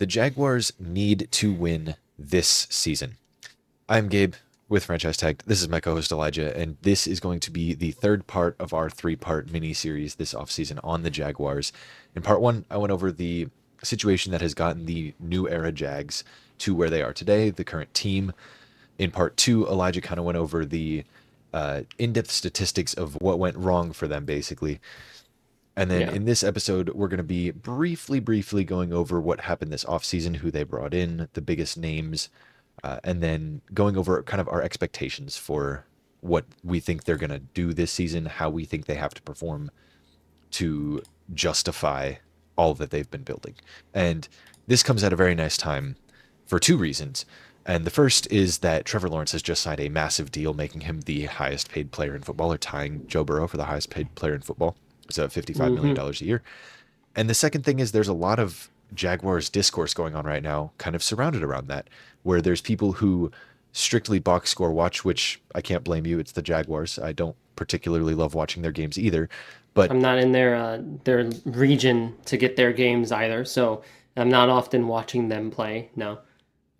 The Jaguars need to win this season. I'm Gabe with Franchise Tag. This is my co-host Elijah, and this is going to be the third part of our three-part mini-series this offseason on the Jaguars. In part one, I went over the situation that has gotten the new era Jags to where they are today, the current team. In part two, Elijah kind of went over the in-depth statistics of what went wrong for them, basically. And then Yeah. in this episode, we're going to be briefly going over what happened this offseason, who they brought in, the biggest names, and then going over kind of our expectations for what we think they're going to do this season, how we think they have to perform to justify all that they've been building. And this comes at a very nice time for two reasons. And the first is that Trevor Lawrence has just signed a massive deal, making him the highest paid player in football, or tying Joe Burrow for the highest paid player in football. It's $55 million hmm dollars a year. And the second thing is there's a lot of Jaguars discourse going on right now, kind of surrounded around that, where there's people who strictly box score watch, which I can't blame you. It's the Jaguars. I don't particularly love watching their games either. But I'm not in their region to get their games either, so I'm not often watching them play. No.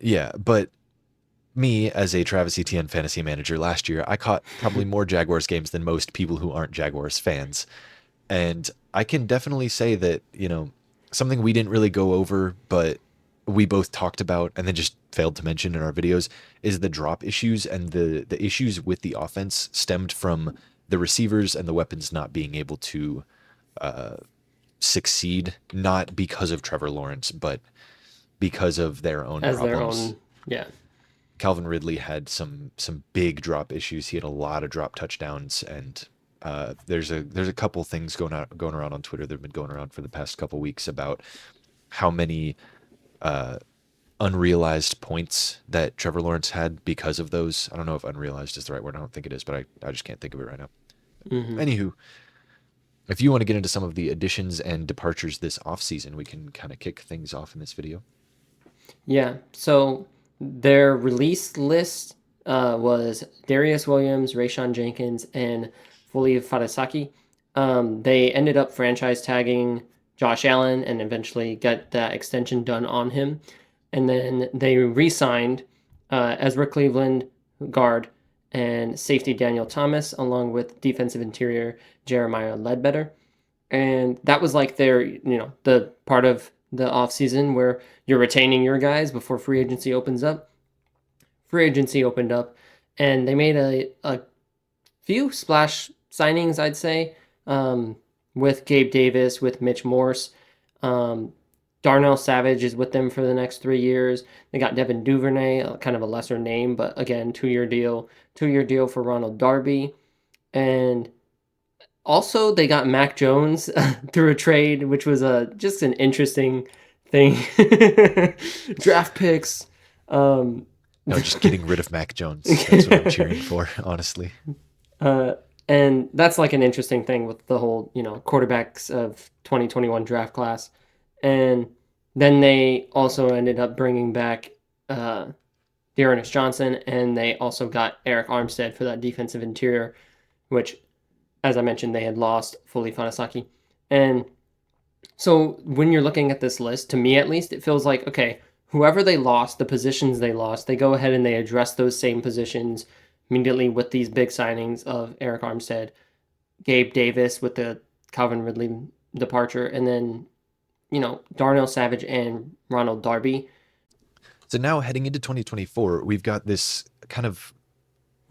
yeah, but me as a Travis Etienne fantasy manager last year, I caught probably more Jaguars games than most people who aren't Jaguars fans. And I can definitely say that, something we didn't really go over, but we both talked about and then just failed to mention in our videos is the drop issues, and the issues with the offense stemmed from the receivers and the weapons not being able to succeed, not because of Trevor Lawrence, but because of their own As their problems. own. Yeah. Calvin Ridley had some big drop issues. He had a lot of drop touchdowns, and there's a couple things going around on Twitter that have been going around for the past couple weeks about how many unrealized points that Trevor Lawrence had because of those. I don't know if unrealized is the right word. I don't think it is, but I just can't think of it right now. hmm Anywho, if you want to get into some of the additions and departures this offseason, we can kind of kick things off in this video. Yeah. So their release list was Darius Williams, Rayshon Jenkins, and Fully Fadasaki. They ended up franchise tagging Josh Allen and eventually got that extension done on him. And then they re signed Ezra Cleveland, guard, and safety Daniel Thomas, along with defensive interior Jeremiah Ledbetter. And that was like their, the part of the offseason where you're retaining your guys before free agency opens up. Free agency opened up, and they made a few splash signings, I'd say, with Gabe Davis, with Mitch Morse. Um, Darnell Savage is with them for the next 3 years. They got Devin Duvernay, kind of a lesser name, but again, 2 year deal. 2 year deal for Ronald Darby. And also, they got Mac Jones through a trade, which was just an interesting thing. Draft picks. Um, No, just getting rid of Mac Jones. That's what I'm cheering for, honestly. uh, and that's like an interesting thing with the whole, quarterbacks of 2021 draft class. And then they also ended up bringing back Dearness Johnson, and they also got Eric Armstead for that defensive interior, which, as I mentioned, they had lost Fully Fanasaki. And so when you're looking at this list, to me at least, it feels like, okay, whoever they lost, the positions they lost, they go ahead and they address those same positions immediately with these big signings of Eric Armstead, Gabe Davis with the Calvin Ridley departure, and then, Darnell Savage and Ronald Darby. So now heading into 2024, we've got this kind of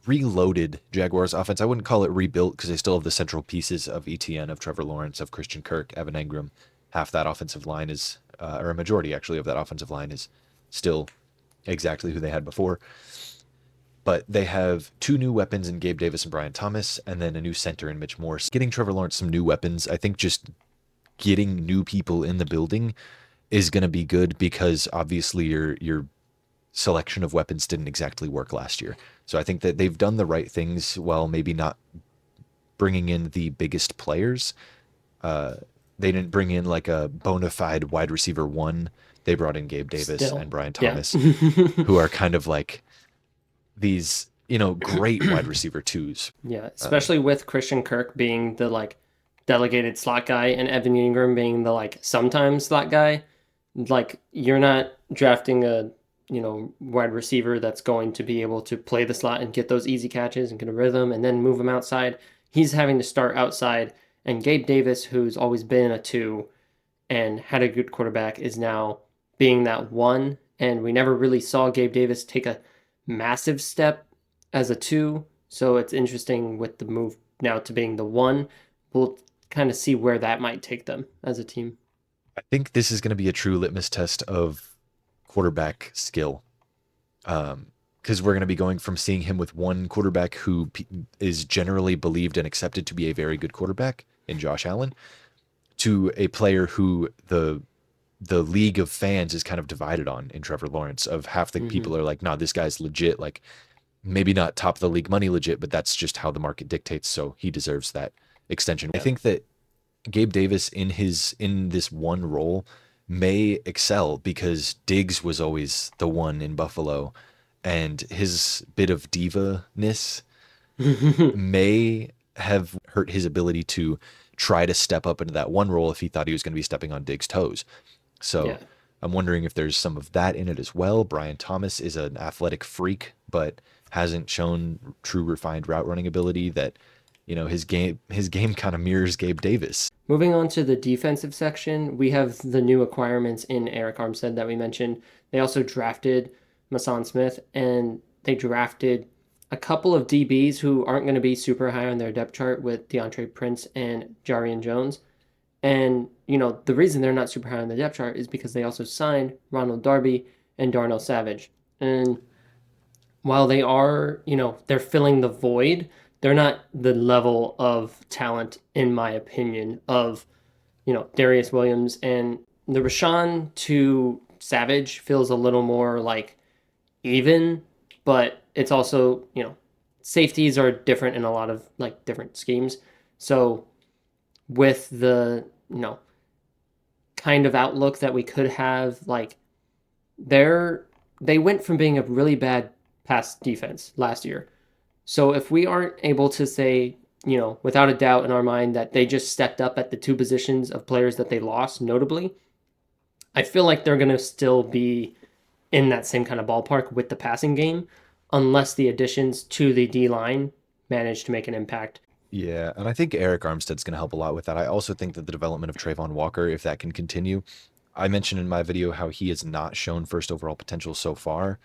reloaded Jaguars offense. I wouldn't call it rebuilt because they still have the central pieces of ETN, of Trevor Lawrence, of Christian Kirk, Evan Engram. Half that offensive line is, or a majority actually of that offensive line is still exactly who they had before. But they have two new weapons in Gabe Davis and Brian Thomas, and then a new center in Mitch Morse. Getting Trevor Lawrence some new weapons, I think just getting new people in the building is going to be good because obviously your selection of weapons didn't exactly work last year. So I think that they've done the right things while maybe not bringing in the biggest players. They didn't bring in like a bona fide wide receiver one. They brought in Gabe Davis Still, and Brian yeah. Thomas, who are kind of like these, great wide receiver twos. Yeah, especially with Christian Kirk being the like delegated slot guy and Evan Ingram being the like sometimes slot guy. Like you're not drafting a wide receiver that's going to be able to play the slot and get those easy catches and get a rhythm and then move him outside. He's having to start outside, and Gabe Davis, who's always been a two and had a good quarterback, is now being that one. And we never really saw Gabe Davis take a massive step as a two. So it's interesting with the move now to being the one. We'll kind of see where that might take them as a team. I think this is going to be a true litmus test of quarterback skill. Because we're going to be going from seeing him with one quarterback who is generally believed and accepted to be a very good quarterback in Josh Allen, to a player who the league of fans is kind of divided on in Trevor Lawrence. Of half the Mm-hmm. people are like, "Nah, this guy's legit. Like maybe not top of the league money legit, but that's just how the market dictates. So he deserves that extension." I Yeah. think that Gabe Davis in this one role may excel because Diggs was always the one in Buffalo, and his bit of diva-ness may have hurt his ability to try to step up into that one role if he thought he was going to be stepping on Diggs' toes. So Yeah. I'm wondering if there's some of that in it as well. Brian Thomas is an athletic freak, but hasn't shown true refined route running ability that, his game kind of mirrors Gabe Davis. Moving on to the defensive section, we have the new acquirements in Eric Armstead that we mentioned. They also drafted Mason Smith, and they drafted a couple of DBs who aren't going to be super high on their depth chart with DeAndre Prince and Jarian Jones. And, the reason they're not super high on the depth chart is because they also signed Ronald Darby and Darnell Savage. And while they are, they're filling the void, they're not the level of talent, in my opinion, of, Darius Williams. And the Rashawn to Savage feels a little more like even, but it's also, safeties are different in a lot of like different schemes. So with the, kind of outlook that we could have, like they're they went from being a really bad pass defense last year. So if we aren't able to say, without a doubt in our mind that they just stepped up at the two positions of players that they lost, notably, I feel like they're going to still be in that same kind of ballpark with the passing game, unless the additions to the D line manage to make an impact. Yeah, and I think Eric Armstead's going to help a lot with that. I also think that the development of Trayvon Walker, if that can continue, I mentioned in my video how he has not shown first overall potential so far,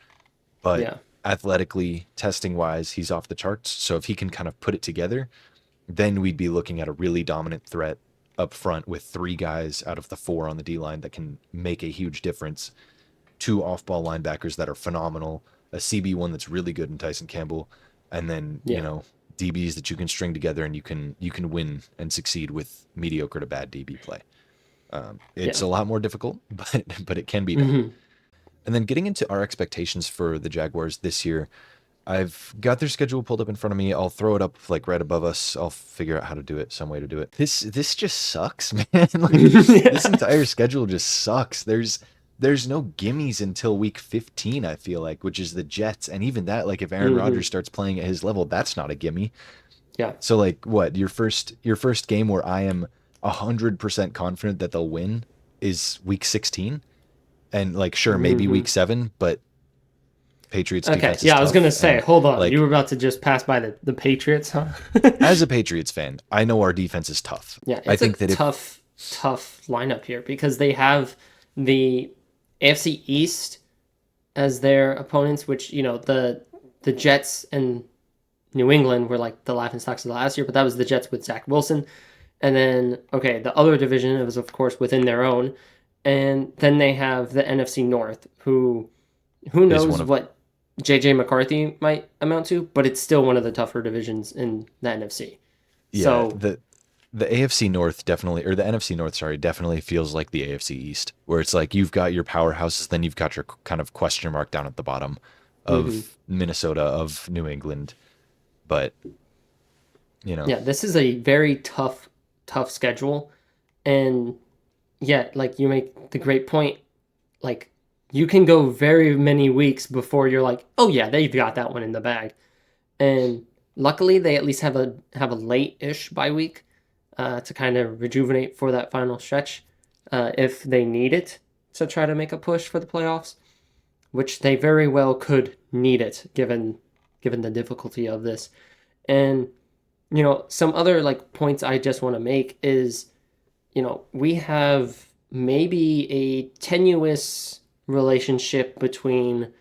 but Yeah, athletically, testing wise, he's off the charts. So if he can kind of put it together, then we'd be looking at a really dominant threat up front with three guys out of the four on the D line that can make a huge difference. Two off ball linebackers that are phenomenal, a CB1 that's really good in Tyson Campbell, and then, yeah, DBs that you can string together and you can win and succeed with mediocre to bad DB play. It's yeah. a lot more difficult, but it can be done. Hmm. And then getting into our expectations for the Jaguars this year, I've got their schedule pulled up in front of me. I'll throw it up like right above us. I'll figure out how to do it, some way to do it. This just sucks, man. Like this Yeah. entire schedule just sucks. There's no gimmies until week 15, I feel like, which is the Jets. And even that, like if Aaron Hmm. Rodgers starts playing at his level, that's not a gimme. Yeah. So like what, your first game where I am 100% confident that they'll win is week 16. And like sure, maybe Hmm. week 7, but Patriots Okay. defense is Yeah, I was gonna tough. say, And hold on. You like were about to just pass by the Patriots, huh? as a Patriots fan, I know our defense is tough. Yeah, I it's a think that if tough lineup here because they have the AFC East as their opponents, which the Jets and New England were like the laughing stocks of the last year, but that was the Jets with Zach Wilson. And then okay, the other division was of course within their own, and then they have the NFC North, who is one knows of what JJ McCarthy might amount to, but it's still one of the tougher divisions in the NFC. yeah, So the AFC North definitely, or the NFC North, sorry, definitely feels like the AFC East, where it's like you've got your powerhouses, then you've got your kind of question mark down at the bottom mhm. of Minnesota, of New England. But, you know, Yeah, this is a very tough schedule. And yeah, like you make the great point. Like you can go very many weeks before you're like, oh yeah, they've got that one in the bag. And luckily, they at least have a late-ish bye week to kind of rejuvenate for that final stretch if they need it. to try to make a push for the playoffs, which they very well could need it given the difficulty of this. And some other like points I just want to make is, we have maybe a tenuous relationship between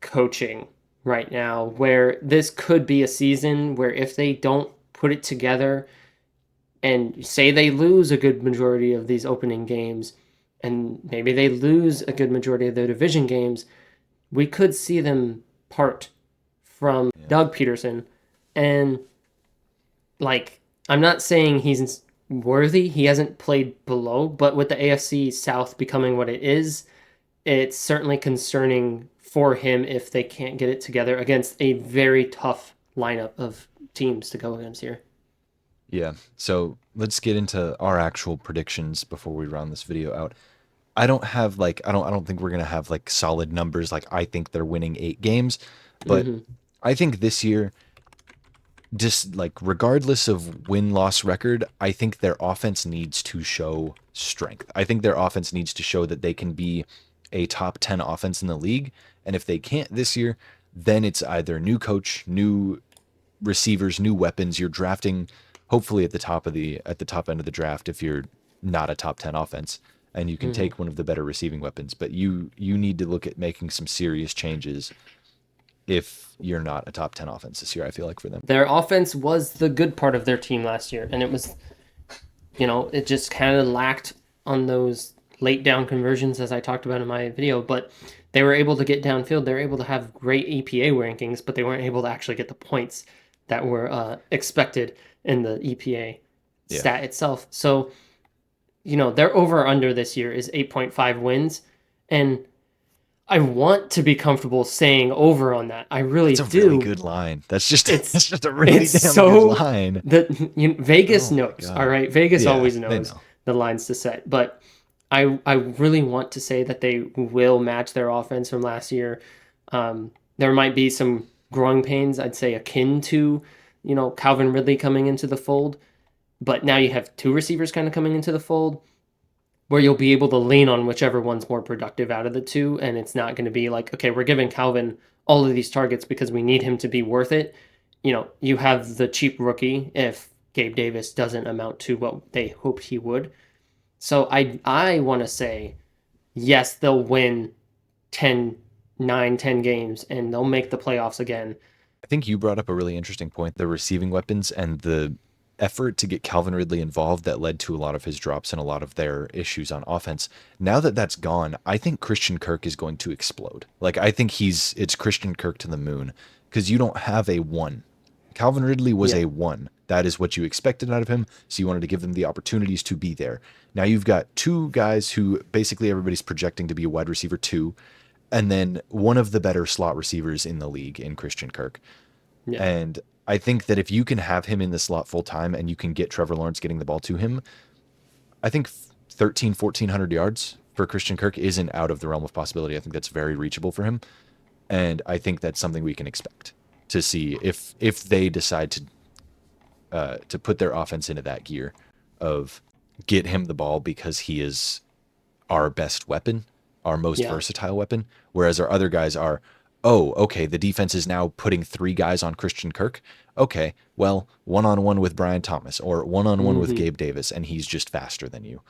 coaching right now, where this could be a season where if they don't put it together and say they lose a good majority of these opening games, and maybe they lose a good majority of their division games, we could see them part from Yeah. Doug Peterson. And like, I'm not saying he's worthy. He hasn't played below, but with the AFC South becoming what it is, it's certainly concerning for him if they can't get it together against a very tough lineup of teams to go against here. Yeah. So let's get into our actual predictions before we round this video out. I don't have like I don't think we're gonna have like solid numbers. Like I think they're winning 8 games, but Mm-hmm. I think this year, just like regardless of win-loss record, I think their offense needs to show strength. I think their offense needs to show that they can be a top 10 offense in the league. And if they can't this year, then it's either new coach, new receivers, new weapons. You're drafting hopefully at the top end of the draft if you're not a top 10 offense, and you can Mm-hmm. take one of the better receiving weapons. But you need to look at making some serious changes if you're not a top 10 offense this year, I feel like, for them. Their offense was the good part of their team last year, and it was, it just kind of lacked on those late down conversions, as I talked about in my video, but they were able to get downfield. They were able to have great EPA rankings, but they weren't able to actually get the points that were expected in the EPA Yeah. stat itself. So, their over under this year is 8.5 wins, and I want to be comfortable saying over on that. I really It's a do. really good line. That's just It's that's just a really it's damn so good line. that Vegas Oh my knows. God. All right, Vegas Yeah, always they knows know. the lines to set. But I really want to say that they will match their offense from last year. There might be some growing pains, I'd say, akin to Calvin Ridley coming into the fold. But now you have two receivers kind of coming into the fold, where you'll be able to lean on whichever one's more productive out of the two, and it's not going to be like, okay, we're giving Calvin all of these targets because we need him to be worth it. You have the cheap rookie if Gabe Davis doesn't amount to what they hoped he would. So I want to say, yes, they'll win 10, 9, 10 games, and they'll make the playoffs again. I think you brought up a really interesting point, the receiving weapons and the effort to get Calvin Ridley involved that led to a lot of his drops and a lot of their issues on offense. Now that that's gone, I think Christian Kirk is going to explode. Like I think it's Christian Kirk to the moon, because you don't have a one. Calvin Ridley was Yeah. a one. That is what you expected out of him. So you wanted to give them the opportunities to be there. Now you've got two guys who basically everybody's projecting to be a wide receiver 2, and then one of the better slot receivers in the league in Christian Kirk. Yeah. And I think that if you can have him in the slot full time and you can get Trevor Lawrence getting the ball to him, I think 1,400 yards for Christian Kirk isn't out of the realm of possibility. I think that's very reachable for him. And I think that's something we can expect to see if they decide to put their offense into that gear of get him the ball because he is our best weapon, our most Yeah. versatile weapon, whereas our other guys are, oh, okay, the defense is now putting 3 guys on Christian Kirk. Okay, well, one-on-one with Brian Thomas or one-on-one with Mm-hmm. Gabe Davis, and he's just faster than you.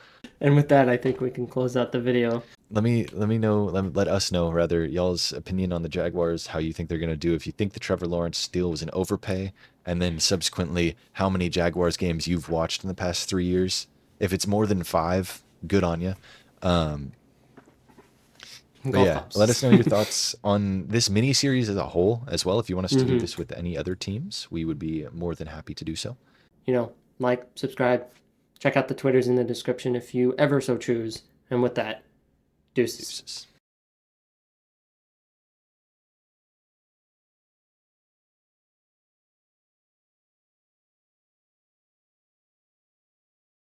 And with that, I think we can close out the video. Let us know rather y'all's opinion on the Jaguars, how you think they're gonna do, if you think the Trevor Lawrence deal was an overpay, and then subsequently how many Jaguars games you've watched in the past 3 years. If it's more than 5, good on you. But Golf yeah, clubs. let us know your thoughts on this mini series as a whole as well. If you want us to do Mhm. this with any other teams, we would be more than happy to do so. Like, subscribe, check out the Twitters in the description if you ever so choose. And with that, deuces. Deuces.